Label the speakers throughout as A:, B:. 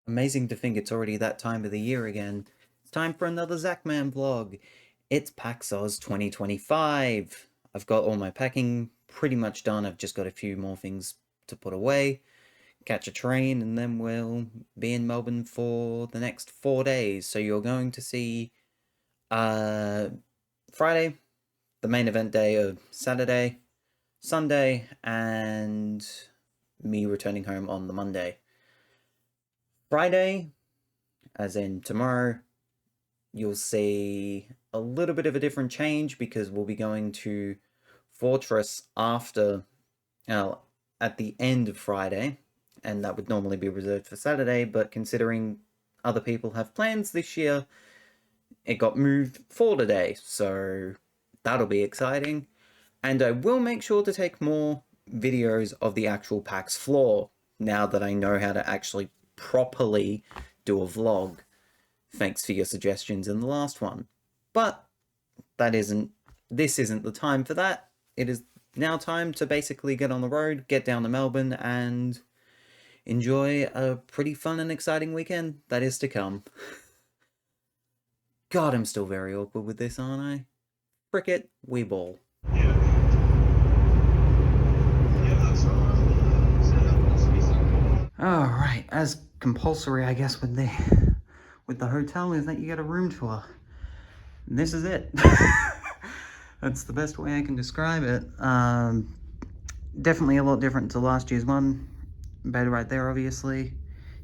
A: Amazing to think it's already that time of the year again. It's time for another Zacman vlog. It's PAX Aus 2025. I've got all my packing pretty much done. I've just got a few more things to put away, catch a train, and then we'll be in Melbourne for the next 4 days. So you're going to see Friday, the main event day of Saturday, Sunday, and me returning home on the Monday. Friday, as in tomorrow, you'll see a little bit of a different change because we'll be going to Fortress at the end of Friday, and that would normally be reserved for Saturday, but considering other people have plans this year, it got moved for today, so that'll be exciting. And I will make sure to take more videos of the actual PAX floor now that I know how to actually properly do a vlog. Thanks for your suggestions in the last one. But this isn't the time for that. It is now time to basically get on the road, get down to Melbourne, and enjoy a pretty fun and exciting weekend that is to come. God, I'm still very awkward with this, aren't I? Frick it, we ball. Alright, as compulsory, I guess, with the hotel is that you get a room tour. This is it. That's the best way I can describe it. Definitely a lot different to last year's one. Bed right there, obviously.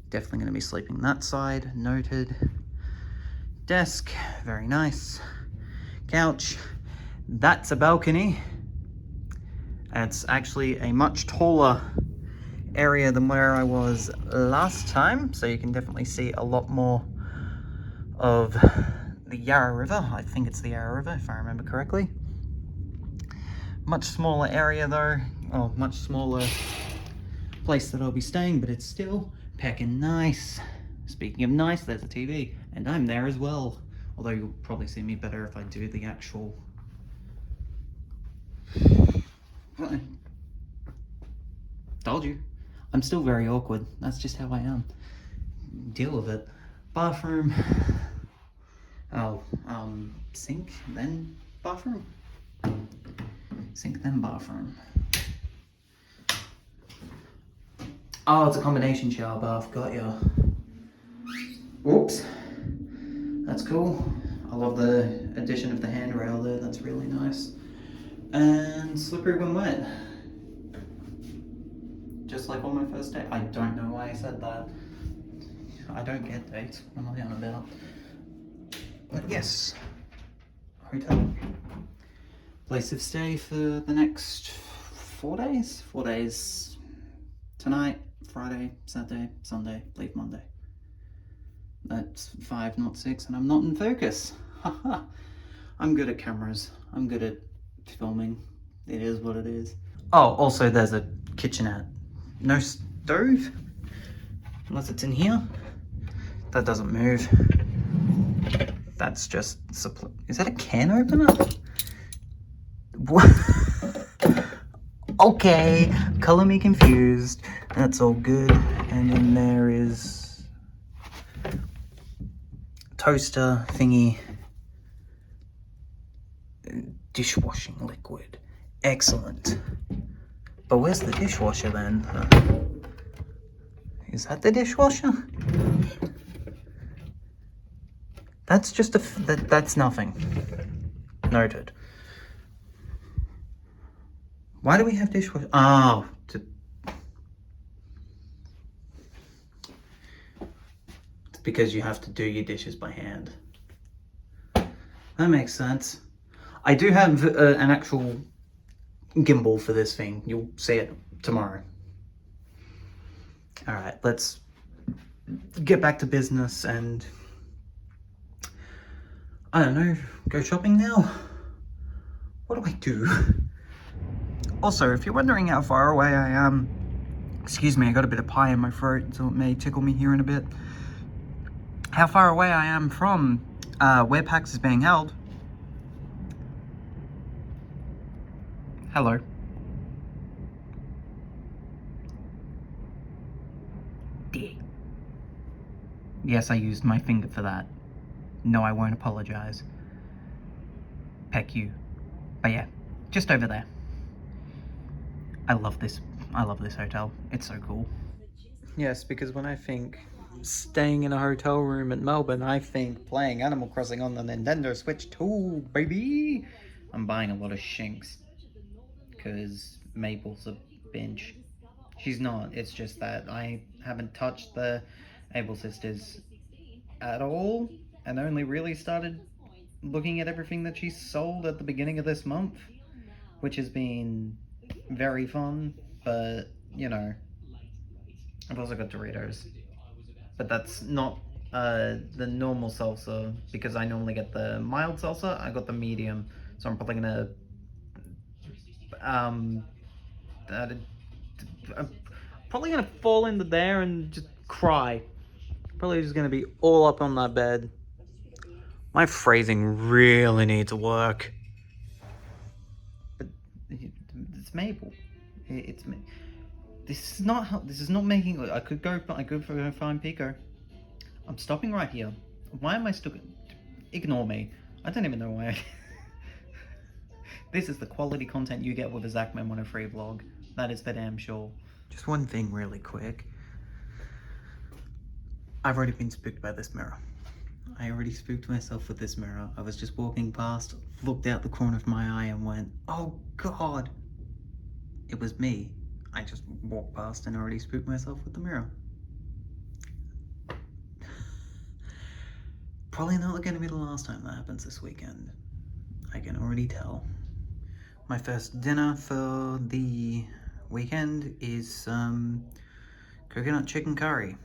A: Definitely going to be sleeping that side. Noted. Desk, very nice. Couch. That's a balcony. It's actually a much taller area than where I was last time, so you can definitely see a lot more of the Yarra River. I think it's the Yarra River, if I remember correctly. Much smaller area though, or much smaller place that I'll be staying, but it's still peckin' nice. Speaking of nice, there's a TV, and I'm there as well. Although you'll probably see me better if I do the actual... Told you. I'm still very awkward. That's just how I am. Deal with it. Bathroom. Oh, sink, then bathroom. Sink, then bathroom. Oh, it's a combination shower bath. Got ya. Whoops. That's cool. I love the addition of the handrail there. That's really nice. And slippery when wet. Just like on my first day. I don't know why I said that. I don't get dates. What am I on about? But yes. Hotel. Place of stay for the next 4 days. 4 days. Tonight, Friday, Saturday, Sunday, leave Monday. That's 5, not 6, and I'm not in focus. Haha. I'm good at cameras. I'm good at filming. It is what it is. Oh, also there's a kitchenette. No stove, unless it's in here. That doesn't move. That's just is that a can opener? What? Okay, color me confused. That's all good. And then there is toaster thingy. Dishwashing liquid. Excellent. But where's the dishwasher then? Is that the dishwasher? That's just that's nothing. Noted. Why do we have dishwasher? Oh, it's because you have to do your dishes by hand. That makes sense. I do have an actual gimbal for this thing. You'll see it tomorrow. All right, let's get back to business and I don't know, go shopping now? What do I do? Also, if you're wondering how far away I am, excuse me, I got a bit of pie in my throat, so it may tickle me here in a bit. How far away I am from where PAX is being held. Hello. Yes, I used my finger for that. No, I won't apologize. Peck you. But yeah, just over there. I love this hotel. It's so cool. Yes, because when I think staying in a hotel room in Melbourne, I think playing Animal Crossing on the Nintendo Switch 2, baby! I'm buying a lot of shinks, because Mabel's a binge. She's not, it's just that I haven't touched the Able Sisters at all, and only really started looking at everything that she sold at the beginning of this month, which has been very fun, but, you know, I've also got Doritos. But that's not the normal salsa, because I normally get the mild salsa. I got the medium, so I'm probably gonna um, I'm probably gonna fall into there and just cry. Probably just gonna be all up on that bed. My phrasing really needs to work. But it's Mabel. It's me. This is not how. This is not making. I could go find Pico. I'm stopping right here. Why am I stuck? Ignore me. I don't even know why. This is the quality content you get with a Zacman 103 vlog. That is for damn sure. Just one thing really quick. I've already been spooked by this mirror. I already spooked myself with this mirror. I was just walking past, looked out the corner of my eye and went, oh God. It was me. I just walked past and already spooked myself with the mirror. Probably not going to be the last time that happens this weekend. I can already tell. My first dinner for the weekend is coconut chicken curry.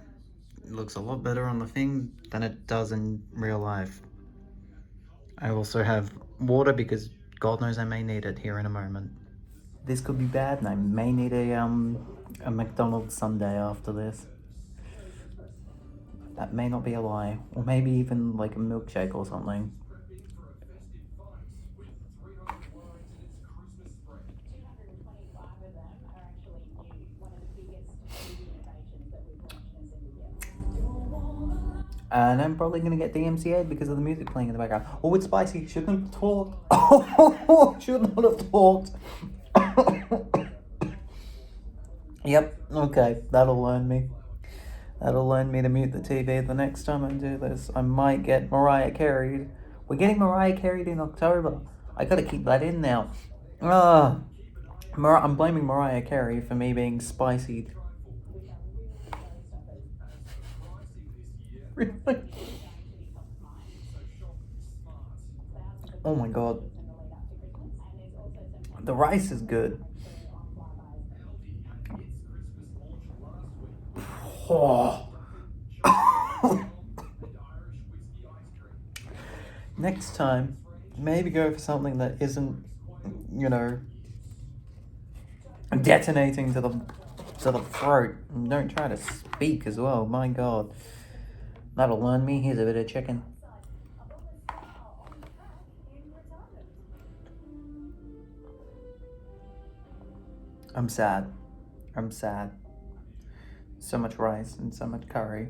A: It looks a lot better on the thing than it does in real life. I also have water because God knows I may need it here in a moment. This could be bad and I may need a McDonald's sundae after this. That may not be a lie. Or maybe even like a milkshake or something. And I'm probably gonna get the MCA because of the music playing in the background. Oh, it's spicy. Shouldn't have talked. Oh, should not have talked. Yep. Okay, that'll learn me. That'll learn me to mute the TV the next time I do this. I might get Mariah Carey'd. We're getting Mariah Carey'd in October. I gotta keep that in now. I'm blaming Mariah Carey for me being spicy. Really? Oh my God. The rice is good. Oh. Next time, maybe go for something that isn't, you know, detonating to the throat. And don't try to speak as well. My God, that'll learn me. Here's a bit of chicken. I'm sad. So much rice and so much curry.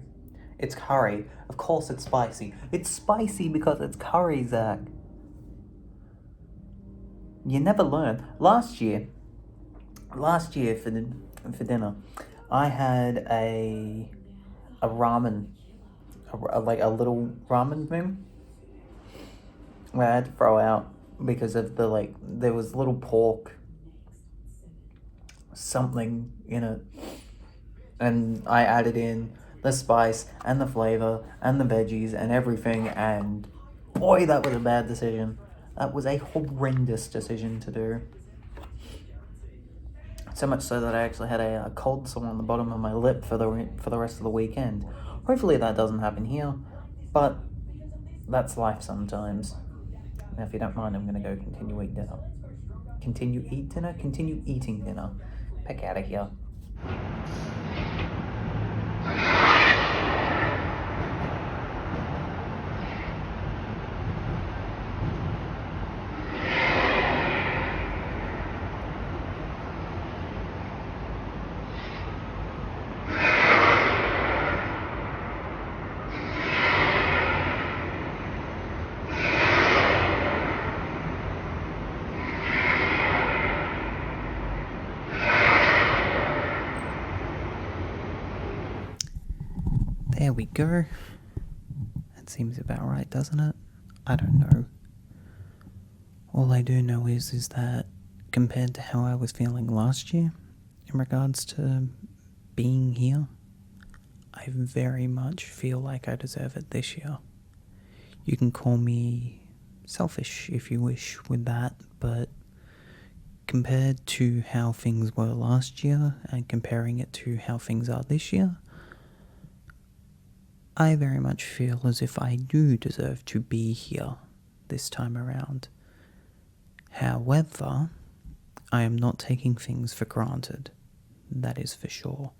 A: It's curry. Of course it's spicy. It's spicy because it's curry, Zach. You never learn. Last year for dinner, I had a ramen, like a little ramen thing where I had to throw out because of there was little pork something in it, and I added in the spice and the flavor and the veggies and everything, and boy, that was a bad decision. That was a horrendous decision to do. So much so that I actually had a cold sore on the bottom of my lip for the rest of the weekend. Hopefully that doesn't happen here, but that's life sometimes. Now, if you don't mind, I'm going to go continue eating dinner. Continue eating dinner. Peck out of here. There we go. That seems about right, doesn't it? I don't know. All I do know is that compared to how I was feeling last year in regards to being here, I very much feel like I deserve it this year. You can call me selfish if you wish with that, but compared to how things were last year and comparing it to how things are this year, I very much feel as if I do deserve to be here this time around. However, I am not taking things for granted. That is for sure.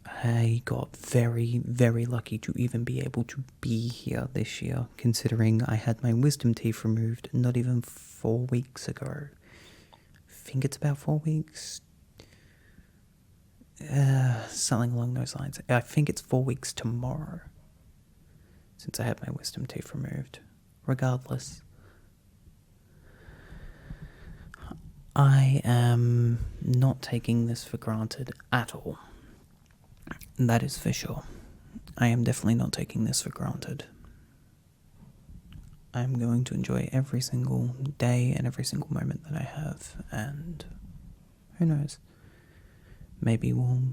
A: I got very, very lucky to even be able to be here this year, considering I had my wisdom teeth removed not even 4 weeks ago. I think it's about 4 weeks. Something along those lines. I think it's 4 weeks tomorrow since I had my wisdom teeth removed. Regardless, I am not taking this for granted at all. That is for sure. I am definitely not taking this for granted. I am going to enjoy every single day and every single moment that I have, and who knows, maybe we'll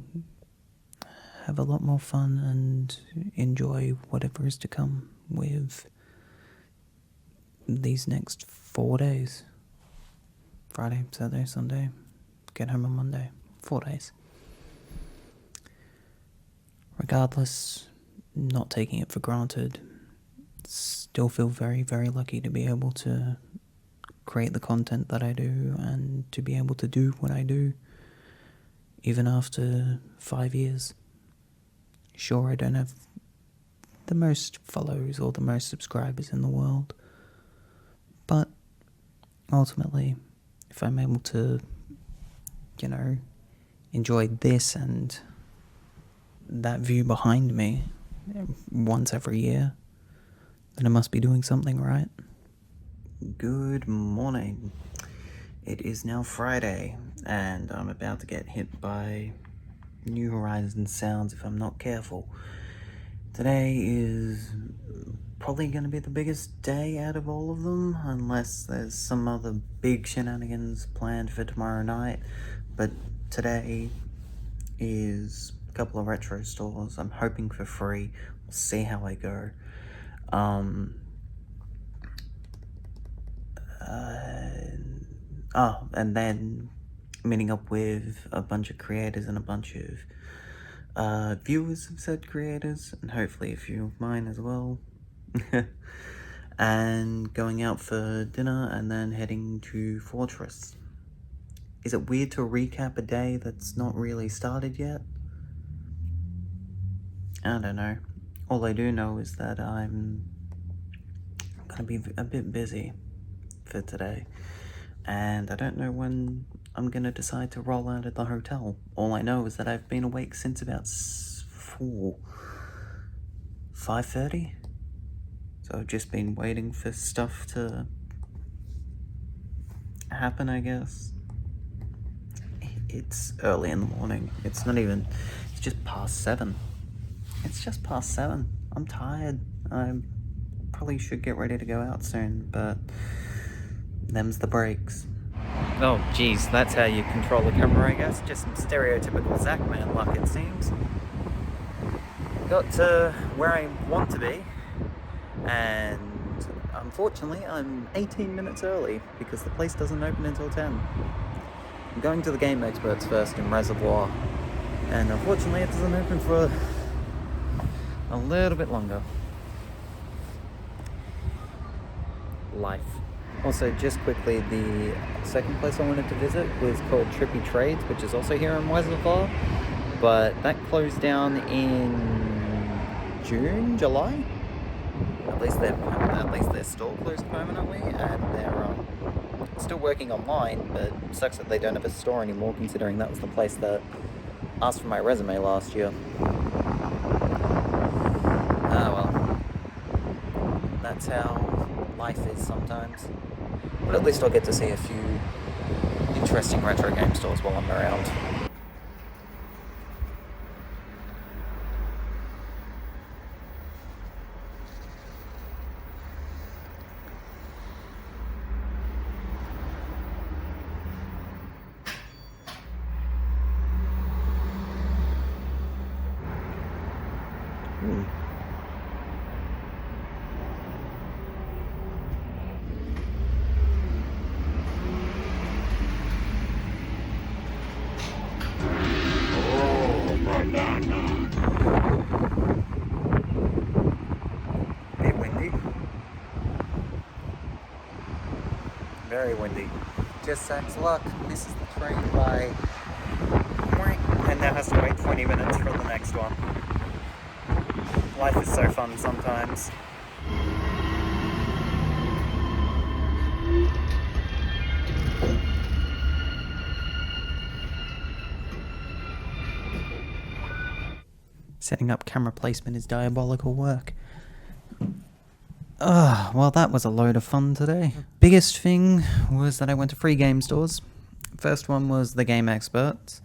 A: have a lot more fun and enjoy whatever is to come with these next 4 days. Friday, Saturday, Sunday, get home on Monday. 4 days. Regardless, not taking it for granted, still feel very, very lucky to be able to create the content that I do and to be able to do what I do, even after 5 years. Sure, I don't have the most follows or the most subscribers in the world, but ultimately, if I'm able to, enjoy this and that view behind me once every year, then I must be doing something right. Good morning. It is now Friday, and I'm about to get hit by New Horizons sounds if I'm not careful. Today is probably going to be the biggest day out of all of them, unless there's some other big shenanigans planned for tomorrow night. But today is a couple of retro stores. I'm hoping for free. We'll see how I go. And then meeting up with a bunch of creators and a bunch of viewers of said creators, and hopefully a few of mine as well. And going out for dinner and then heading to Fortress. Is it weird to recap a day that's not really started yet? I don't know. All I do know is that I'm gonna be a bit busy for today, and I don't know when I'm gonna decide to roll out at the hotel. All I know is that I've been awake since about 5:30, so I've just been waiting for stuff to happen, I guess. It's early in the morning. It's just past 7. It's just past 7. I'm tired. I probably should get ready to go out soon, but them's the breaks. Oh, geez, that's how you control the camera, I guess. Just some stereotypical Zacman luck, it seems. Got to where I want to be, and unfortunately, I'm 18 minutes early because the place doesn't open until 10. I'm going to the Game Experts first in Reservoir, and unfortunately, it doesn't open for a little bit longer. Life. Also, just quickly, the second place I wanted to visit was called Trippy Trades, which is also here in Reservoir, but that closed down in July. At least their store closed permanently, and they're still working online, but it sucks that they don't have a store anymore, considering that was the place that asked for my resume last year. Ah well, that's how life is sometimes. But at least I'll get to see a few interesting retro game stores while I'm around. Bit windy. Very windy. Just Zach's luck misses the train by... and now has to wait 20 minutes for the next one. Life is so fun sometimes. Setting up camera placement is diabolical work. Well, that was a load of fun today. Biggest thing was that I went to 3 game stores. First one was the Game Experts.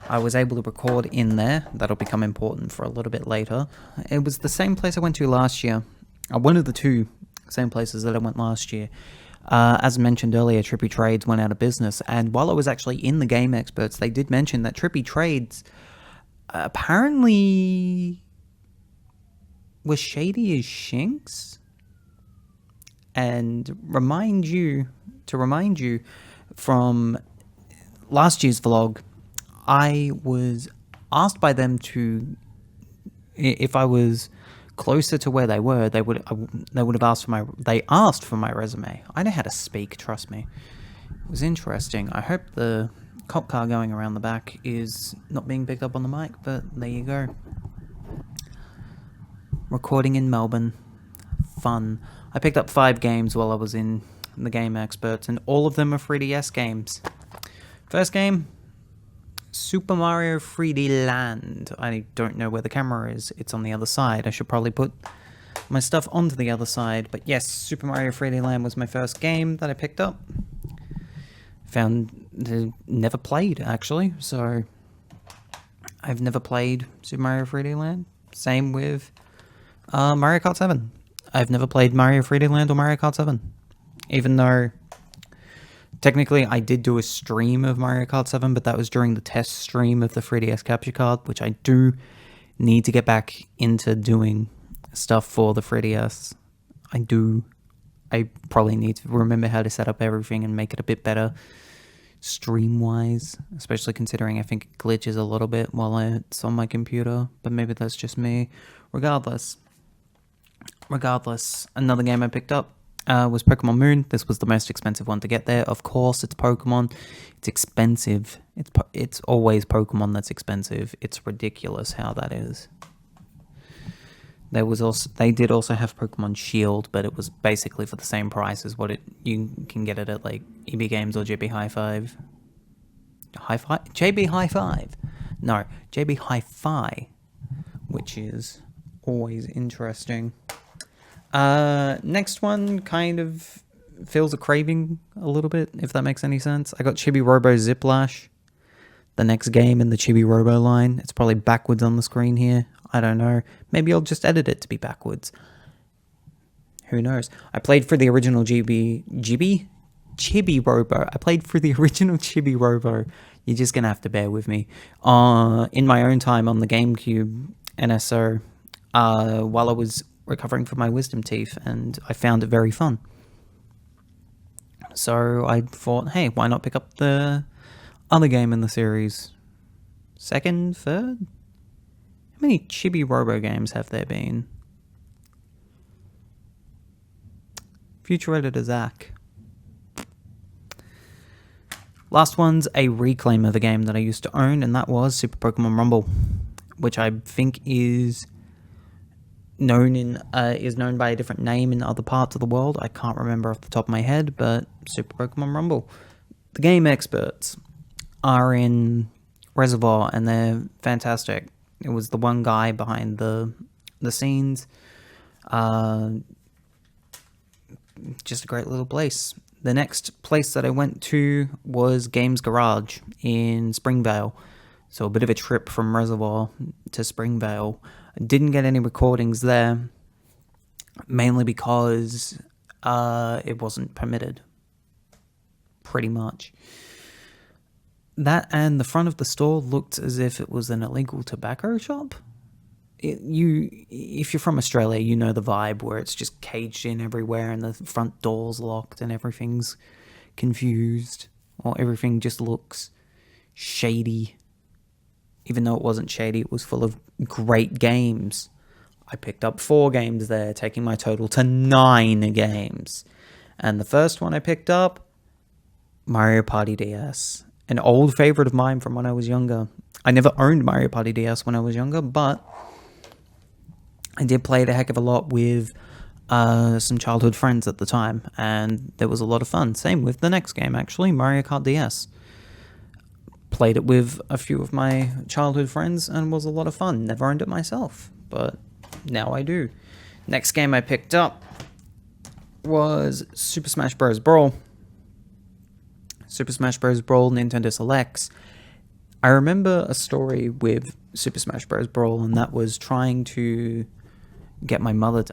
A: I was able to record in there. That'll become important for a little bit later. It was the same place I went to last year. One of the 2 same places that I went last year. As mentioned earlier, Trippy Trades went out of business. And while I was actually in the Game Experts, they did mention that Trippy Trades apparently was shady as shinks. And remind you from last year's vlog, I was asked by them to, if I was closer to where they were, they would have asked for they asked for my resume. I know how to speak, trust me. It was interesting. I hope the cop car going around the back is not being picked up on the mic, but there you go. Recording in Melbourne. Fun. I picked up 5 games while I was in the Game Experts, and all of them are 3DS games. First game, Super Mario 3D Land. I don't know where the camera is. It's on the other side. I should probably put my stuff onto the other side. But yes, Super Mario 3D Land was my first game that I picked up. Never played, actually. So, I've never played Super Mario 3D Land. Same with Mario Kart 7. I've never played Mario 3D Land or Mario Kart 7. Even though, technically, I did do a stream of Mario Kart 7, but that was during the test stream of the 3DS capture card, which I do need to get back into doing stuff for the 3DS. I probably need to remember how to set up everything and make it a bit better stream-wise, especially considering I think it glitches a little bit while it's on my computer, but maybe that's just me. Regardless, another game I picked up was Pokemon Moon. This was the most expensive one to get there. Of course, it's Pokemon. It's expensive. It's always Pokemon that's expensive. It's ridiculous how that is. They did also have Pokemon Shield, but it was basically for the same price as what you can get it at like EB Games or JB Hi-Fi. JB Hi-Fi. No, JB Hi-Fi, which is always interesting. Next one kind of feels a craving a little bit, if that makes any sense. I got Chibi Robo Ziplash, the next game in the Chibi Robo line. It's probably backwards on the screen here. I don't know. Maybe I'll just edit it to be backwards. Who knows? I played for the original Chibi Robo. I played for the original Chibi Robo. You're just gonna have to bear with me. In my own time on the GameCube NSO, while I was recovering from my wisdom teeth, and I found it very fun. So I thought, hey, why not pick up the other game in the series? Second, third? How many Chibi Robo games have there been? Future editor Zach. Last one's a reclaim of a game that I used to own, and that was Super Pokemon Rumble, which I think is known by a different name in other parts of the world. I can't remember off the top of my head, but Super Pokemon Rumble. The Game Experts are in Reservoir, and they're fantastic. It was the one guy behind the scenes. Just a great little place. The next place that I went to was Games Garage in Springvale. So a bit of a trip from Reservoir to Springvale. I didn't get any recordings there, mainly because it wasn't permitted. Pretty much. That and the front of the store looked as if it was an illegal tobacco shop. if you're from Australia, you know the vibe where it's just caged in everywhere and the front door's locked and everything's confused, or everything just looks shady. Even though it wasn't shady, it was full of great games. I picked up 4 games there, taking my total to 9 games. And the first one I picked up, Mario Party DS. An old favorite of mine from when I was younger. I never owned Mario Party DS when I was younger, but I did play it a heck of a lot with some childhood friends at the time, and there was a lot of fun. Same with the next game, actually, Mario Kart DS. Played it with a few of my childhood friends and was a lot of fun. Never owned it myself, but now I do. Next game I picked up was Super Smash Bros. Brawl. Super Smash Bros. Brawl Nintendo Selects. I remember a story with Super Smash Bros. Brawl, and that was trying to get my mother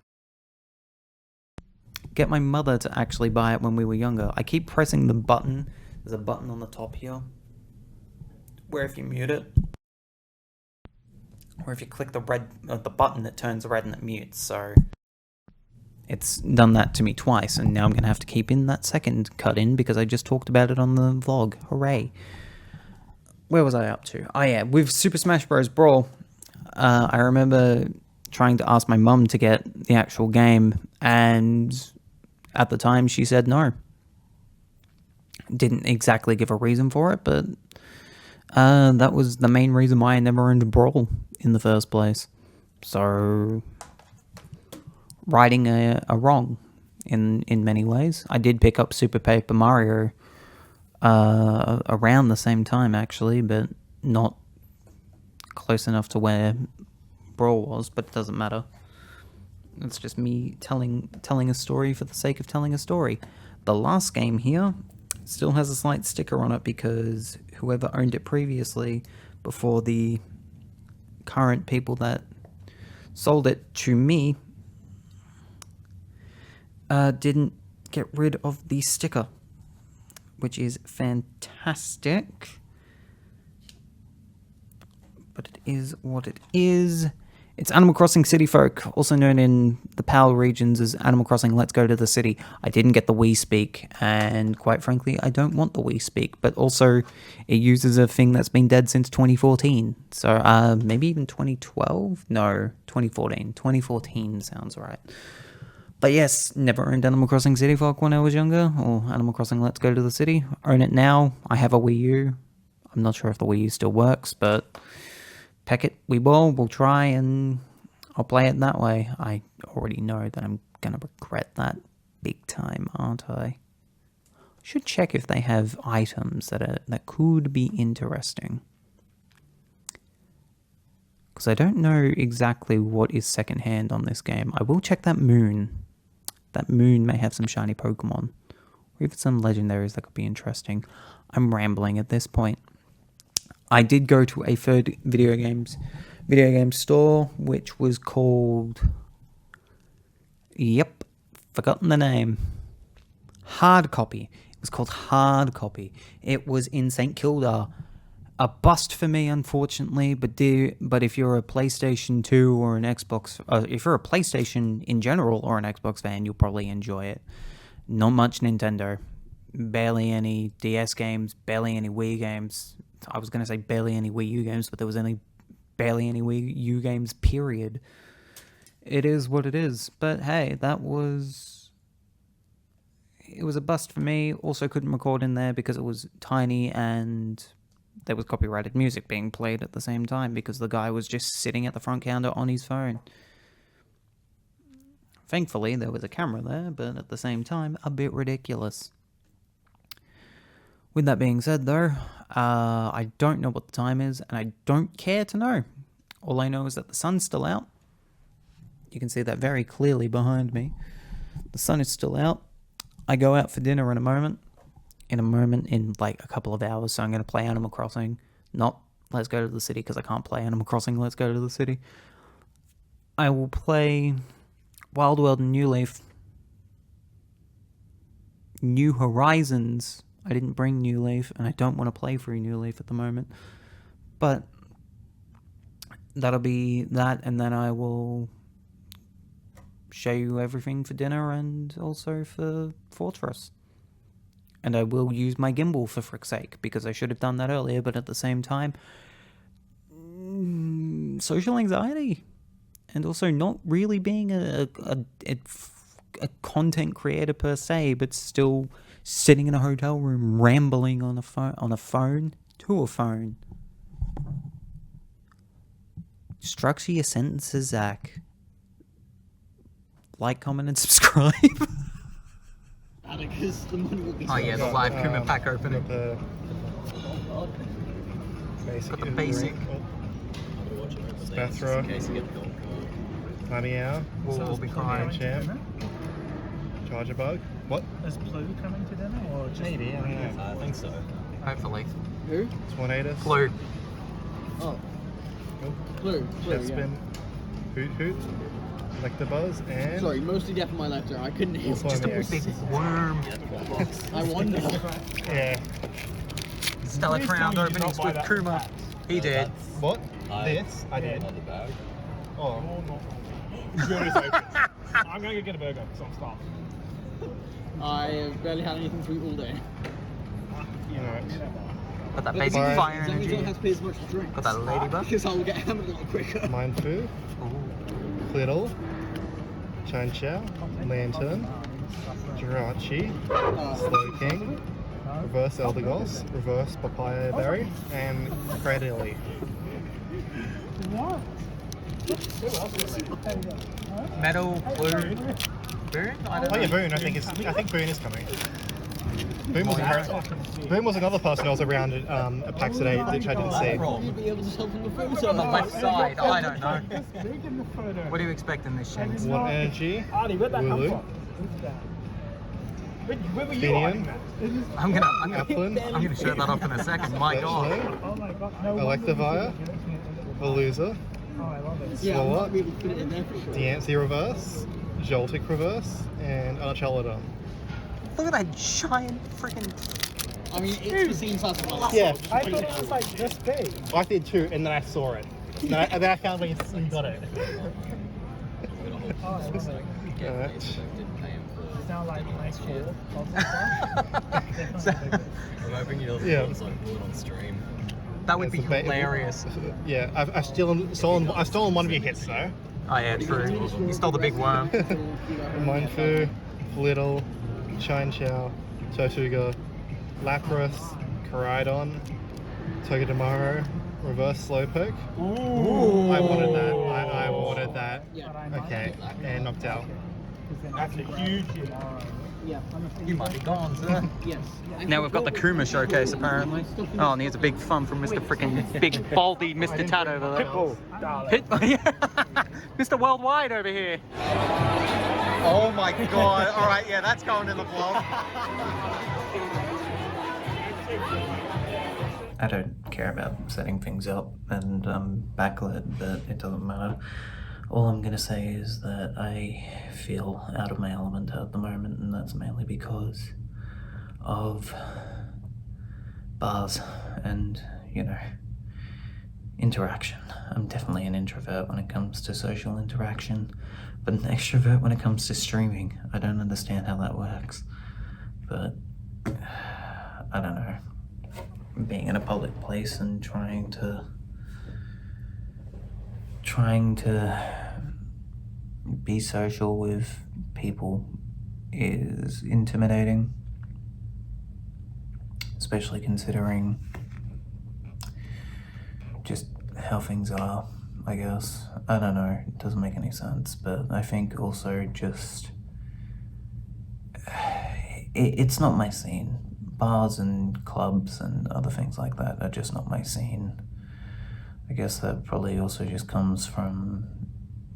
A: to actually buy it when we were younger. I keep pressing the button. There's a button on the top here where if you mute it, or if you click the button, it turns red and it mutes. So it's done that to me twice, and now I'm gonna have to keep in that second cut in because I just talked about it on the vlog. Hooray! Where was I up to? Oh yeah, with Super Smash Bros. Brawl, I remember trying to ask my mum to get the actual game, and at the time she said no. Didn't exactly give a reason for it, but that was the main reason why I never owned Brawl in the first place. So, righting a wrong in many ways. I did pick up Super Paper Mario around the same time, actually, but not close enough to where Brawl was, but it doesn't matter. It's just me telling a story for the sake of telling a story. The last game here still has a slight sticker on it because whoever owned it previously, before the current people that sold it to me, didn't get rid of the sticker, which is fantastic. But it is what it is. It's Animal Crossing City Folk, also known in the PAL regions as Animal Crossing Let's Go to the City. I didn't get the Wii Speak, and quite frankly, I don't want the Wii Speak, but also it uses a thing that's been dead since 2014. So maybe even 2012? No, 2014. 2014 sounds right. But yes, never owned Animal Crossing City Folk when I was younger, or Animal Crossing Let's Go to the City. Own it now. I have a Wii U. I'm not sure if the Wii U still works, but peck it, we will. We'll try, and I'll play it that way. I already know that I'm going to regret that big time, aren't I? Should check if they have items that could be interesting. Because I don't know exactly what is secondhand on this game. I will check that moon. That moon may have some shiny Pokemon. Or even some legendaries that could be interesting. I'm rambling at this point. I did go to a third video game store, which was called... Yep, forgotten the name. Hard Copy. It was called Hard Copy. It was in St. Kilda. A bust for me, unfortunately, but if you're a PlayStation 2 or an Xbox... if you're a PlayStation in general or an Xbox fan, you'll probably enjoy it. Not much Nintendo. Barely any DS games, barely any Wii games. I was going to say barely any Wii U games, but there was barely any Wii U games, period. It is what it is. But hey, it was a bust for me. Also couldn't record in there because it was tiny and there was copyrighted music being played at the same time because the guy was just sitting at the front counter on his phone. Thankfully, there was a camera there, but at the same time, a bit ridiculous. With that being said, though, I don't know what the time is, and I don't care to know. All I know is that the sun's still out. You can see that very clearly behind me. The sun is still out. I go out for dinner in a moment. In like a couple of hours, so I'm going to play Animal Crossing. Not Let's Go to the City, because I can't play Animal Crossing Let's Go to the City. I will play Wild World and New Leaf. New Horizons. I didn't bring New Leaf, and I don't want to play through New Leaf at the moment. But that'll be that, and then I will show you everything for dinner and also for Fortress. And I will use my gimbal for frick's sake, because I should have done that earlier, but at the same time, social anxiety. And also not really being a content creator per se, but still sitting in a hotel room rambling on a phone. Structure your sentences, Zach. Like, comment, and subscribe. Oh yeah, the live Kuma pack opening. Got the basic.
B: Bathrobe. Honey hour.
A: We'll be crying.
B: Champ. Charger bug. What?
C: Is Blue coming to dinner or just
B: Maybe, I don't know.
D: I think so.
A: Hopefully.
C: who?
B: Tornadoes.
A: Blue.
C: Oh,
B: Cool.
C: Blue.
B: Chest
C: Yeah.
B: spin. Hoot hoot. Electabuzz and...
C: Sorry, mostly deaf in my left ear. I couldn't hear.
B: Also
C: Just
B: on
C: a
B: the
A: Big
C: big
A: worm.
C: I wonder.
B: Yeah.
A: Stella Crown openings with Kuma. He did.
B: What? This? I did.
D: Another bag.
B: Oh.
C: I'm going to get a burger because I'm starved. I have barely had anything to eat all day.
B: Alright.
A: Got that
B: Bye.
A: basic fire
C: That means I don't
A: energy.
C: have to pay as much to drink.
A: Got that ladybug.
C: Because I'll get hammered a lot quicker.
B: Mindfu.
A: Ooh.
B: Cliddle. Chanchow. Lantern. Jirachi. Slowking. Reverse Eldegoss. Reverse Papaya Berry. And Cradily.
A: Metal, blue, Boone? I don't
B: Oh
A: know.
B: yeah, Boone. I think Boone is coming. Boone was another person I was around at PAX today, which I didn't see.
C: You'd be able to tell from the photo.
A: On the left side, I don't know. What do you expect in this, Shane?
B: Water Energy.
C: Artie, where'd that come
B: Lulu.
C: from? Where were you
B: Finian.
A: I'm gonna
B: Applin.
A: shut that off in a second. My God.
B: Fletchling.
C: Oh my god. No
B: Electivire. Veluza.
C: Oh, I love it.
B: Yeah,
C: I
B: Swallow.
C: might be able to put it in there for sure.
B: Diancie Reverse. Joltik Reverse. And Archelodon.
A: Look at that giant freaking.
C: I mean, it's the same size as my last
B: Yeah.
C: one.
E: I thought it was like this big.
B: I did too, and then I saw it. And then I found where you got it.
E: Oh, I love it.
B: Alright.
E: It's now like nice four.
D: I'm hoping you
B: Yeah.
D: just like pull it on stream.
A: That would be
B: It's a bait.
A: hilarious.
B: Yeah, I've stolen one of your hits though.
A: Oh yeah, true. You stole the big worm.
B: Mindfu, Flittle, Chanchow, Tortuga, Lapras, Koraidon, Togedemaru, Reverse Slowpoke.
A: Ooh.
B: I wanted that. I wanted that.
C: Yeah.
B: Okay, and knocked out.
E: That's a huge hit.
C: Yeah.
A: You might be gone, sir.
C: Yes.
A: Now we've got the Kuma showcase apparently. Oh, and here's a big fun from Mr. Freaking Big Baldy Mr. Tad over there.
E: Pitbull, darling.
A: Hit, yeah. Mr. Worldwide over here. Oh my God. All right, yeah, that's going in the vlog. I don't care about setting things up and backlit, but it doesn't matter. All I'm gonna say is that I feel out of my element at the moment, and that's mainly because of bars and, you know, interaction. I'm definitely an introvert when it comes to social interaction, but an extrovert when it comes to streaming. I don't understand how that works, but I don't know. Being in a public place and trying to be social with people is intimidating, especially considering just how things are, I guess. I don't know, it doesn't make any sense, but I think also just it's not my scene. Bars and clubs and other things like that are just not my scene. I guess that probably also just comes from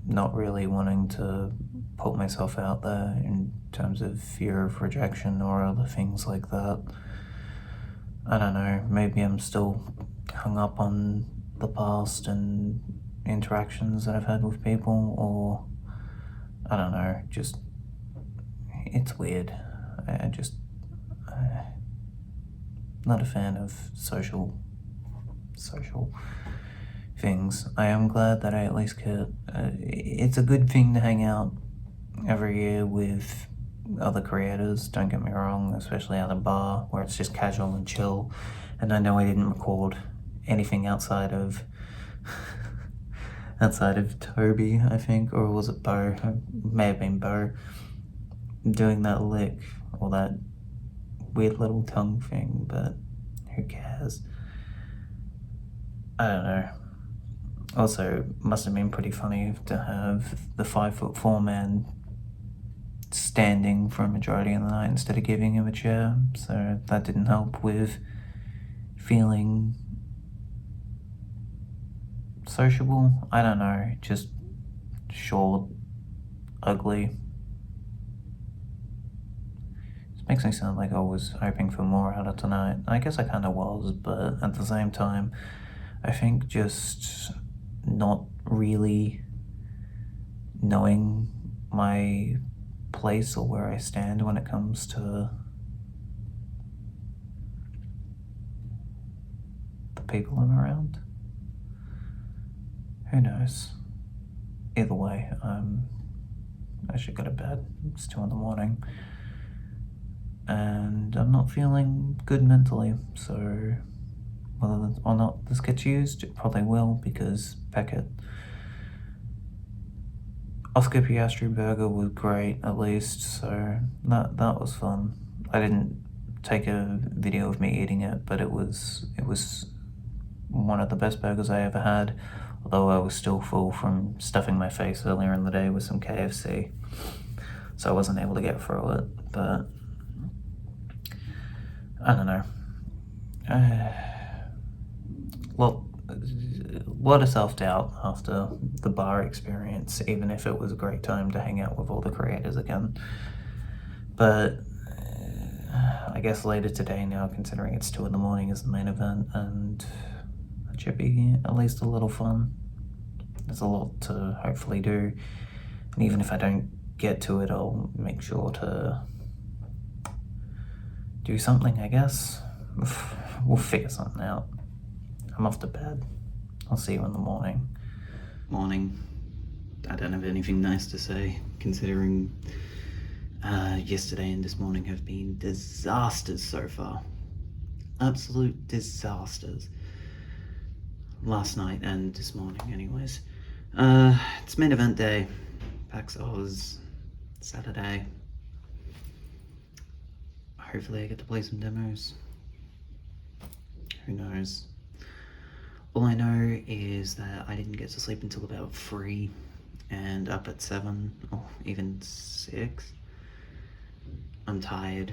A: not really wanting to put myself out there in terms of fear of rejection or other things like that. I don't know, maybe I'm still hung up on the past and interactions that I've had with people, or I don't know, just it's weird. I just not a fan of social things. I am glad that I at least could. It's a good thing to hang out every year with other creators, don't get me wrong, especially at a bar where it's just casual and chill. And I know I didn't record anything outside of Toby, I think, or was it Bo? It may have been Bo doing that lick or that weird little tongue thing, but who cares? I don't know. Also, must have been pretty funny to have the 5'4" man standing for a majority of the night instead of giving him a chair, so that didn't help with feeling sociable. I don't know, just short, ugly. This makes me sound like I was hoping for more out of tonight. I guess I kind of was, but at the same time, I think just not really knowing my place or where I stand when it comes to the people I'm around. Who knows? Either way, I should go to bed. It's 2 in, and I'm not feeling good mentally, so whether or not this gets used, it probably will, because Beckett. Oscar Piastri burger was great, at least, so that was fun. I didn't take a video of me eating it, but it was one of the best burgers I ever had, although I was still full from stuffing my face earlier in the day with some KFC, so I wasn't able to get through it, but I don't know. Lot of self-doubt after the bar experience, even if it was a great time to hang out with all the creators again. But I guess later today now, considering it's 2 in, is the main event, and it should be at least a little fun. There's a lot to hopefully do, and even if I don't get to it, I'll make sure to do something, I guess. We'll figure something out. I'm off to bed. I'll see you in the morning. Morning. I don't have anything nice to say, considering yesterday and this morning have been disasters so far. Absolute disasters. Last night and this morning, anyways. It's main event day. PAX Aus, Saturday. Hopefully I get to play some demos. Who knows? All I know is that I didn't get to sleep until about 3 and up at 7 or even 6. I'm tired.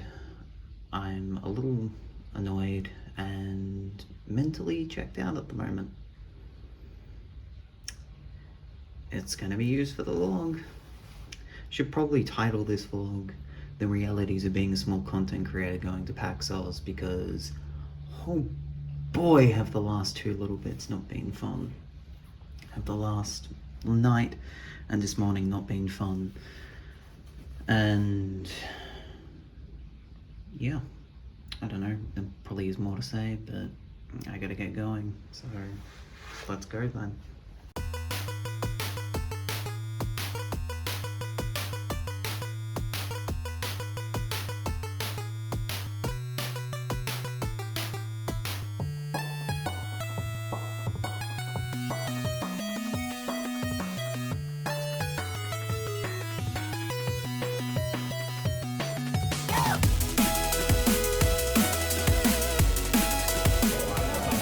A: I'm a little annoyed and mentally checked out at the moment. It's going to be used for the vlog. Should probably title this vlog The Realities of Being a Small Content Creator Going to PAX Aus, because oh boy, have the last 2 little bits not been fun. Have the last night and this morning not been fun. And yeah, I don't know, there probably is more to say, but I gotta get going, so let's go then.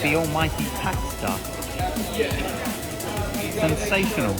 A: The almighty PAX stuff. Sensational.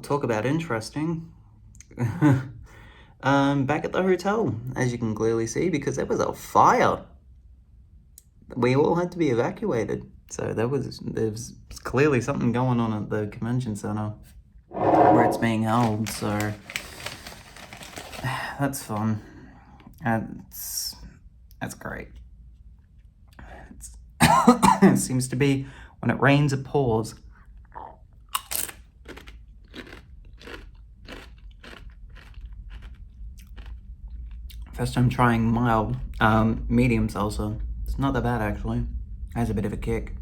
A: talk about interesting. Back at the hotel, as you can clearly see, because there was a fire. We all had to be evacuated. So there's clearly something going on at the convention center where it's being held, so that's fun. That's great. It seems to be when it rains, it pours. First time trying mild, medium salsa. It's not that bad actually. It has a bit of a kick.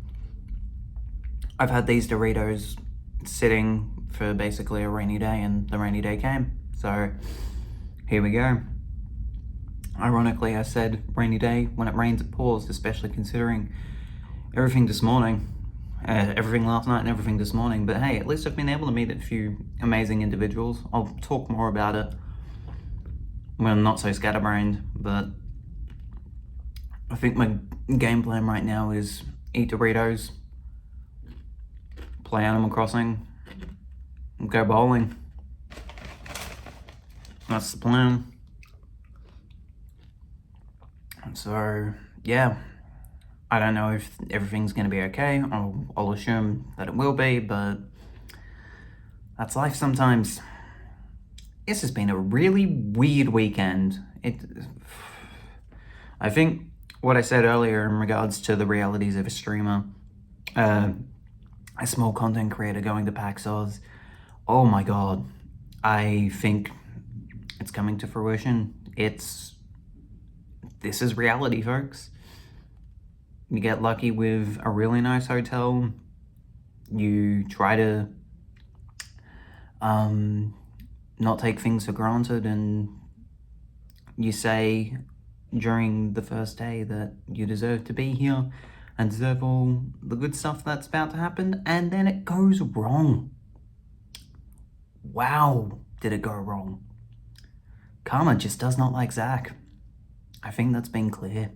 A: I've had these Doritos sitting for basically a rainy day, and the rainy day came. So here we go. Ironically, I said rainy day, when it rains it pours, especially considering everything this morning. Everything last night and everything this morning. But hey, at least I've been able to meet a few amazing individuals. I'll talk more about it when I'm not so scatterbrained, but I think my game plan right now is eat Doritos, play Animal Crossing, and go bowling. That's the plan. So, yeah. I don't know if everything's going to be okay. I'll assume that it will be, but that's life sometimes. This has been a really weird weekend. I think what I said earlier in regards to the realities of a streamer, a small content creator going to PAX Aus, oh my god, I think it's coming to fruition. This is reality, folks. You get lucky with a really nice hotel. You try to not take things for granted, and you say during the first day that you deserve to be here and deserve all the good stuff that's about to happen, and then it goes wrong. Wow, did it go wrong. Karma just does not like Zach. I think that's been clear.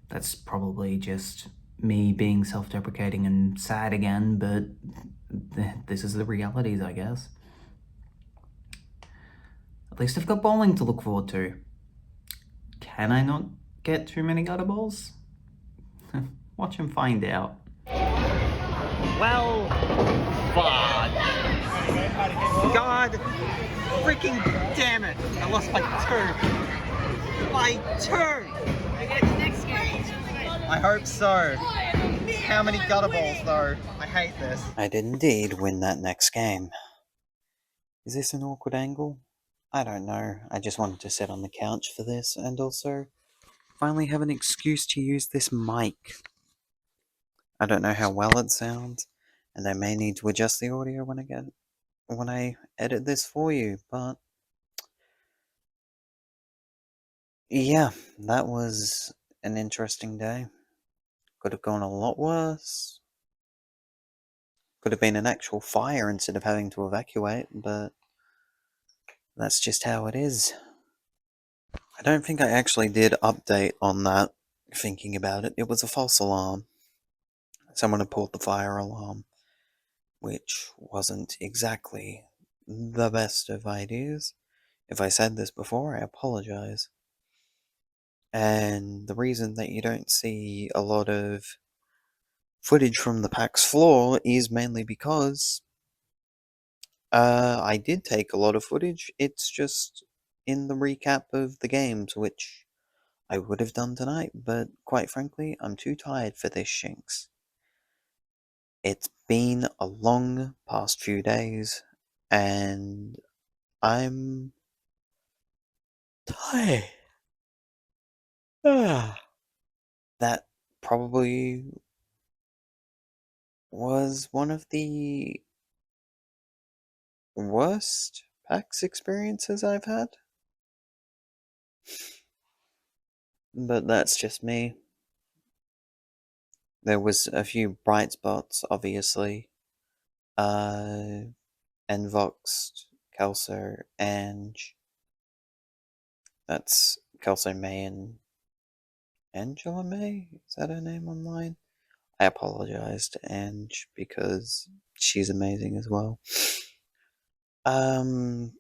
A: That's probably just me being self-deprecating and sad again, but this is the realities, I guess. At least I've got bowling to look forward to. Can I not get too many gutter balls? Watch and find out. Well, fudge. God freaking damn it. I lost by 2. By 2! I hope so. How many gutter balls though? I hate this. I did indeed win that next game. Is this an awkward angle? I don't know. I just wanted to sit on the couch for this, and also finally have an excuse to use this mic. I don't know how well it sounds, and I may need to adjust the audio when I edit this for you, but yeah, that was an interesting day. Could have gone a lot worse. Could have been an actual fire instead of having to evacuate, but that's just how it is. I don't think I actually did update on that, thinking about it. It was a false alarm. Someone had pulled the fire alarm, which wasn't exactly the best of ideas. If I said this before, I apologize. And the reason that you don't see a lot of footage from the PAX floor is mainly because I did take a lot of footage. It's just in the recap of the games, which I would have done tonight, but quite frankly, I'm too tired for this, Shinx. It's been a long past few days, and I'm tired. That probably was one of the worst PAX experiences I've had. But that's just me. There was a few bright spots, obviously. Envoxed, Kelso, Ange. That's Kelso May and Angela May? Is that her name online? I apologize to Ange because she's amazing as well. And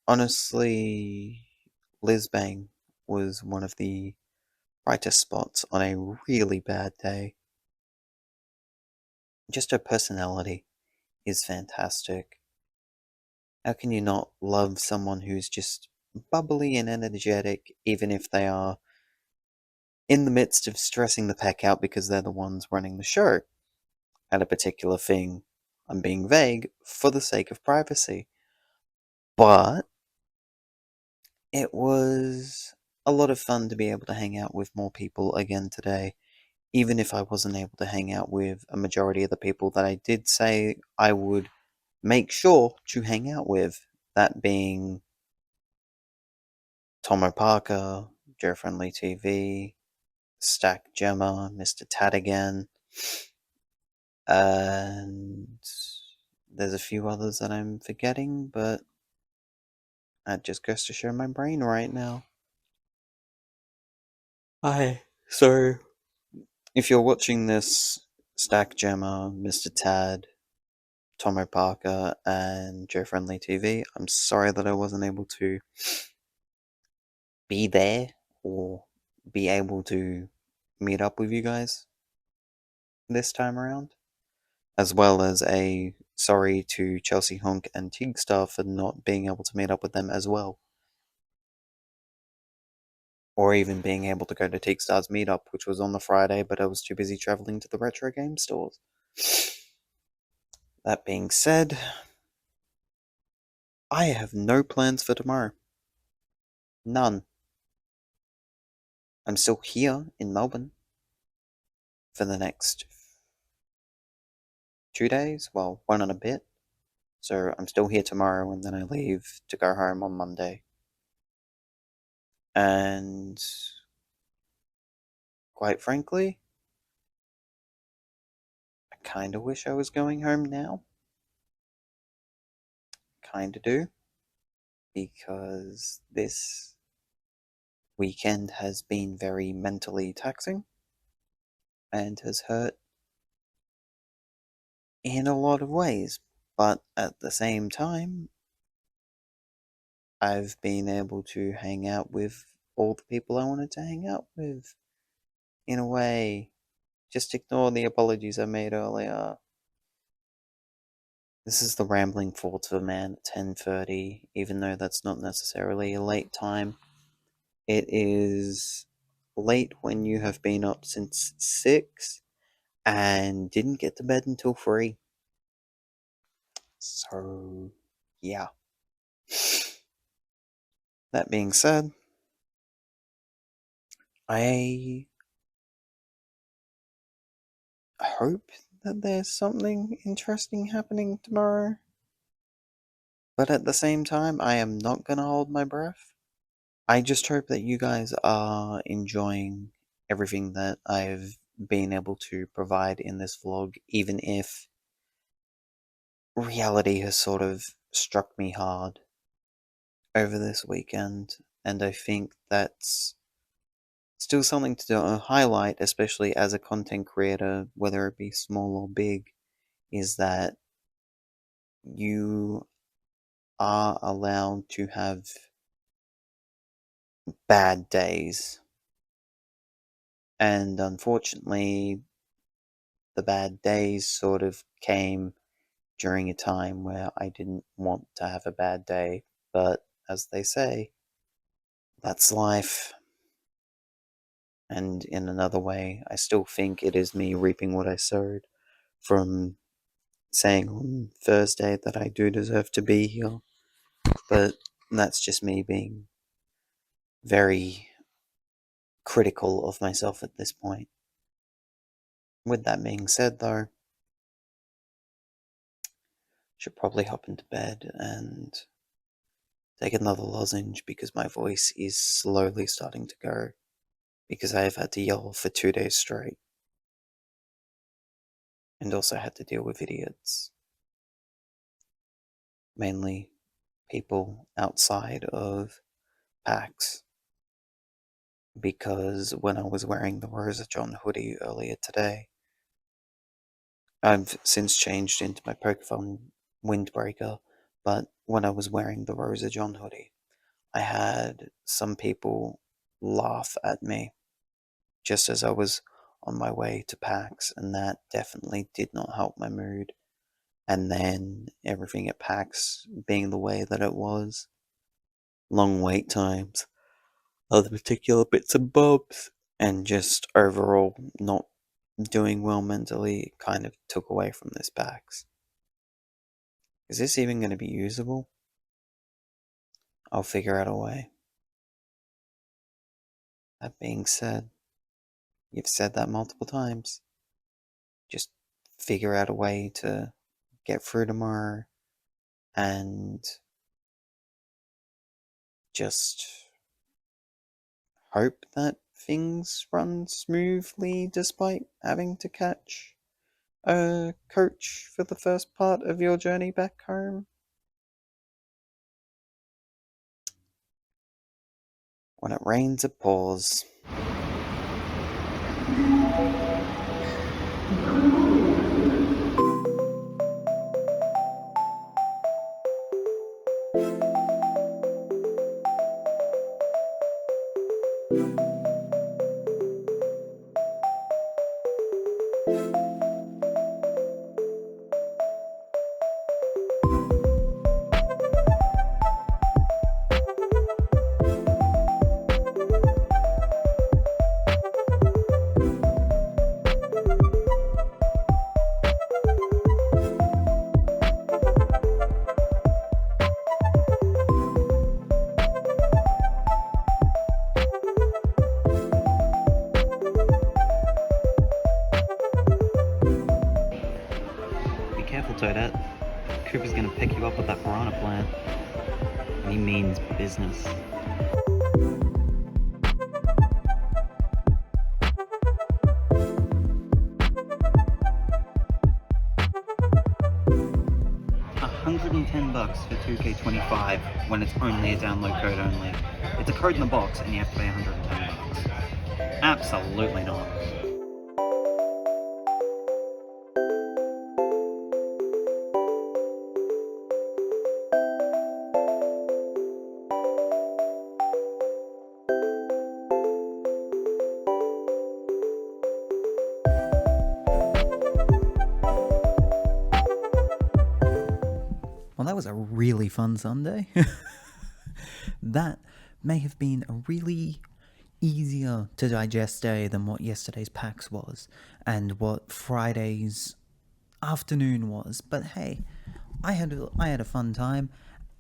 A: honestly, Lisbang was one of the brightest spots on a really bad day. Just her personality is fantastic. How can you not love someone who's just bubbly and energetic, even if they are in the midst of stressing the pack out because they're the ones running the show at a particular thing? I'm being vague for the sake of privacy. But it was a lot of fun to be able to hang out with more people again today, even if I wasn't able to hang out with a majority of the people that I did say I would make sure to hang out with. That being Tomo Parker, Joe Friendly TV, Stack Gemma, Mr. Tad again, and there's a few others that I'm forgetting, but that just goes to show my brain right now. So if you're watching this, Stack Gemma, Mr. Tad, Tomo Parker, and Joe Friendly TV, I'm sorry that I wasn't able to be there or be able to meet up with you guys this time around. As well as a sorry to Chelsea Honk and Tigstar for not being able to meet up with them as well. Or even being able to go to Tigstar's meetup, which was on the Friday, but I was too busy traveling to the retro game stores. That being said, I have no plans for tomorrow. None. I'm still here in Melbourne for the next 2 days. Well, one and a bit. So I'm still here tomorrow and then I leave to go home on Monday. And quite frankly, I kinda wish I was going home now. Kinda do. Because this weekend has been very mentally taxing and has hurt in a lot of ways. But at the same time, I've been able to hang out with all the people I wanted to hang out with. In a way, just ignore the apologies I made earlier. This is the rambling thoughts of a man at 10:30, even though that's not necessarily a late time. It is late when you have been up since 6 and didn't get to bed until 3. So, yeah. That being said, I hope that there's something interesting happening tomorrow. But at the same time, I am not gonna hold my breath. I just hope that you guys are enjoying everything that I've been able to provide in this vlog, even if reality has sort of struck me hard over this weekend, and I think that's still something to highlight, especially as a content creator, whether it be small or big, is that you are allowed to have bad days. And unfortunately, the bad days sort of came during a time where I didn't want to have a bad day. But as they say, that's life. And in another way, I still think it is me reaping what I sowed from saying on Thursday that I do deserve to be here. But that's just me being very critical of myself at this point. With that being said, though, should probably hop into bed and take another lozenge because my voice is slowly starting to go because I have had to yell for 2 days straight and also had to deal with idiots. Mainly people outside of PAX, because when I was wearing the Rosa John hoodie earlier today, I've since changed into my Pokemon windbreaker, but when I was wearing the Rosa John hoodie, I had some people laugh at me just as I was on my way to PAX, and that definitely did not help my mood. And then everything at PAX being the way that it was, long wait times, other particular bits and bobs, and just overall not doing well mentally kind of took away from this PAX. Is this even going to be usable? I'll figure out a way. That being said, you've said that multiple times. Just figure out a way to get through tomorrow and just hope that things run smoothly despite having to catch a coach for the first part of your journey back home. When it rains, it pours. Be careful, Toadette. Cooper's gonna pick you up with that piranha plant. And he means business. $110 for 2K25 when it's only a download code only. It's a code in the box and you have to pay $110. Absolutely not. Well, that was a really fun Sunday. That may have been a really easier to digest day than what yesterday's PAX was and what Friday's afternoon was. But hey, I had a fun time,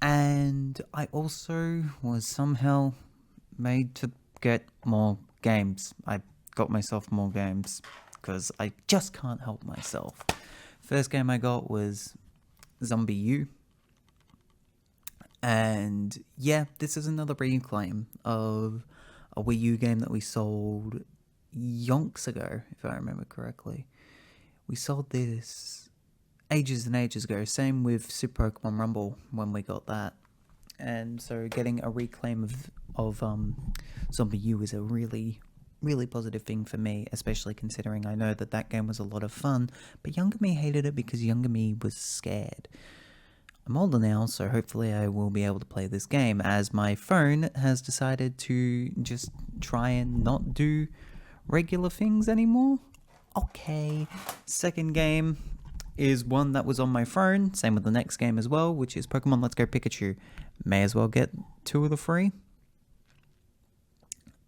A: and I also was somehow made to get more games. I got myself more games because I just can't help myself. First game I got was Zombie U. And yeah, this is another reclaim of a Wii U game that we sold yonks ago, if I remember correctly. We sold this ages and ages ago. Same with Super Pokemon Rumble when we got that. And so getting a reclaim of Zombie U is a really, really positive thing for me, especially considering I know that game was a lot of fun, but younger me hated it because younger me was scared. I'm older now, so hopefully I will be able to play this game, as my phone has decided to just try and not do regular things anymore. Okay, second game is one that was on my phone, same with the next game as well, which is Pokemon Let's Go Pikachu. May as well get 2 of the free.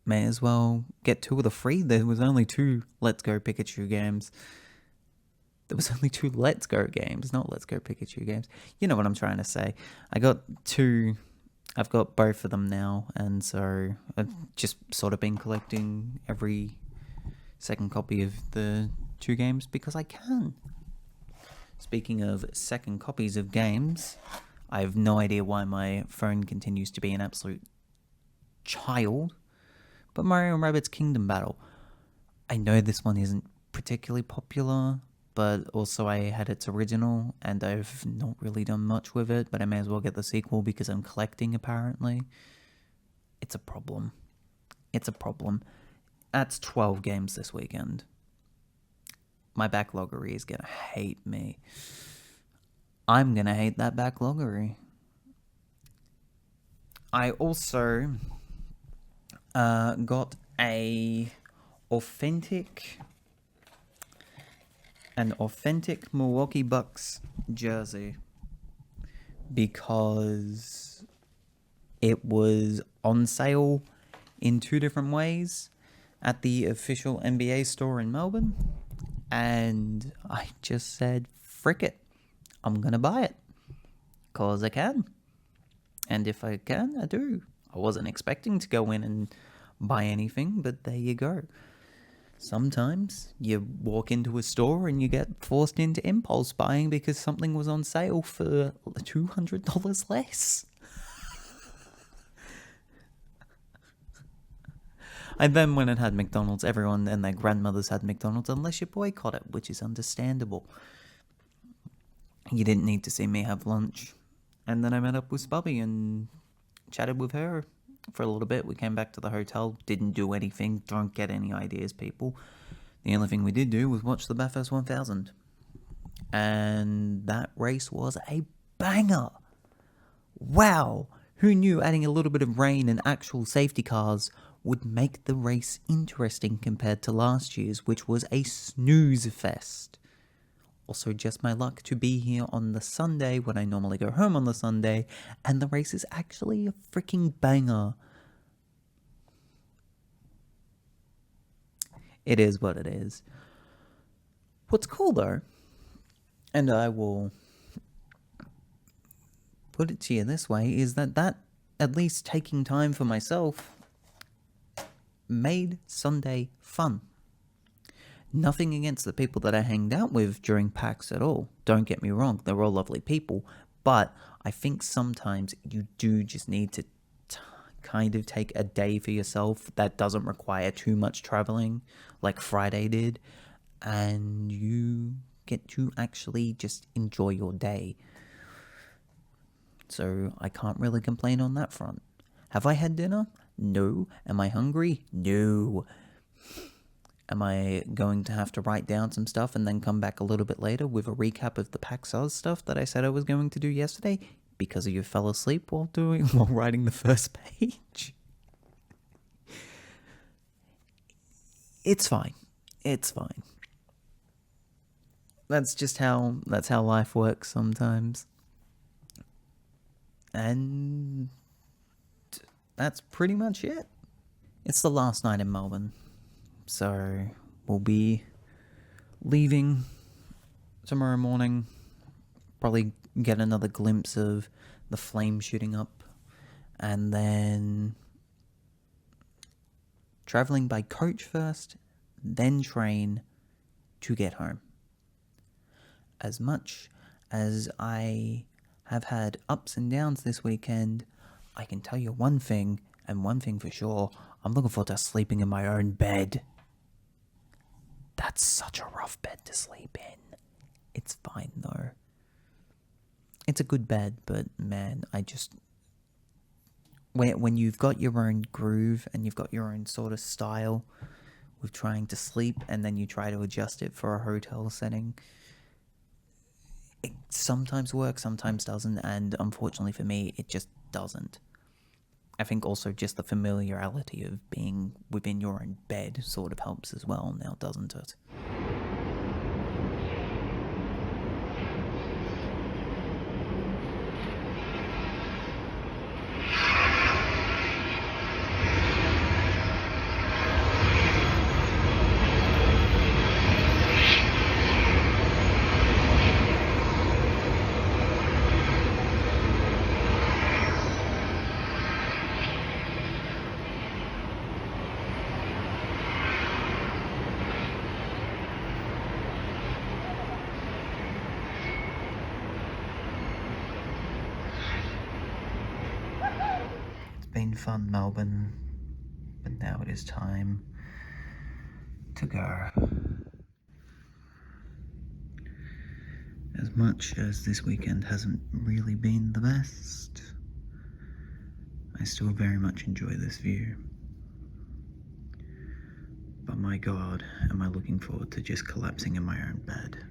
A: May as well get 2 of the free. There was only 2 Let's Go Pikachu games. There was only 2 Let's Go games, not Let's Go Pikachu games. You know what I'm trying to say. I got 2, I've got both of them now, and so I've just sort of been collecting every second copy of the 2 games because I can. Speaking of second copies of games, I have no idea why my phone continues to be an absolute child, but Mario & Rabbids Kingdom Battle. I know this one isn't particularly popular, but also I had its original, and I've not really done much with it, but I may as well get the sequel because I'm collecting, apparently. It's a problem. It's a problem. That's 12 games this weekend. My backloggery is gonna hate me. I'm gonna hate that backloggery. I also got an authentic Milwaukee Bucks jersey because it was on sale in 2 different ways at the official NBA store in Melbourne, and I just said, frick it, I'm gonna buy it because I can, and if I can, I do. I wasn't expecting to go in and buy anything, but there you go. Sometimes you walk into a store and you get forced into impulse buying because something was on sale for $200 less. I then went and had McDonald's. Everyone and their grandmothers had McDonald's unless you boycott it, which is understandable. You didn't need to see me have lunch. And then I met up with Spubby and chatted with her for a little bit. We came back to the hotel, didn't do anything, don't get any ideas, people. The only thing we did do was watch the Bathurst 1000. And that race was a banger. Wow, who knew adding a little bit of rain and actual safety cars would make the race interesting compared to last year's, which was a snooze fest. Also, just my luck to be here on the Sunday when I normally go home on the Sunday, and the race is actually a freaking banger. It is what it is. What's cool though, and I will put it to you this way, is that at least taking time for myself made Sunday fun. Nothing against the people that I hanged out with during PAX at all. Don't get me wrong, they're all lovely people. But I think sometimes you do just need to kind of take a day for yourself that doesn't require too much traveling, like Friday did, and you get to actually just enjoy your day. So I can't really complain on that front. Have I had dinner? No. Am I hungry? No. Am I going to have to write down some stuff and then come back a little bit later with a recap of the PAX Aus stuff that I said I was going to do yesterday because you fell asleep while writing the first page? It's fine. It's fine. That's how life works sometimes. And that's pretty much it. It's the last night in Melbourne. So we'll be leaving tomorrow morning. Probably get another glimpse of the flame shooting up. And then traveling by coach first, then train to get home. As much as I have had ups and downs this weekend, I can tell you one thing, and one thing for sure, I'm looking forward to sleeping in my own bed. That's such a rough bed to sleep in. It's fine though. It's a good bed, but man, when you've got your own groove and you've got your own sort of style with trying to sleep and then you try to adjust it for a hotel setting, it sometimes works, sometimes doesn't, and unfortunately for me, it just doesn't. I think also just the familiarity of being within your own bed sort of helps as well now, doesn't it? Been fun, Melbourne, but now it is time to go. As much as this weekend hasn't really been the best, I still very much enjoy this view. But my God, am I looking forward to just collapsing in my own bed.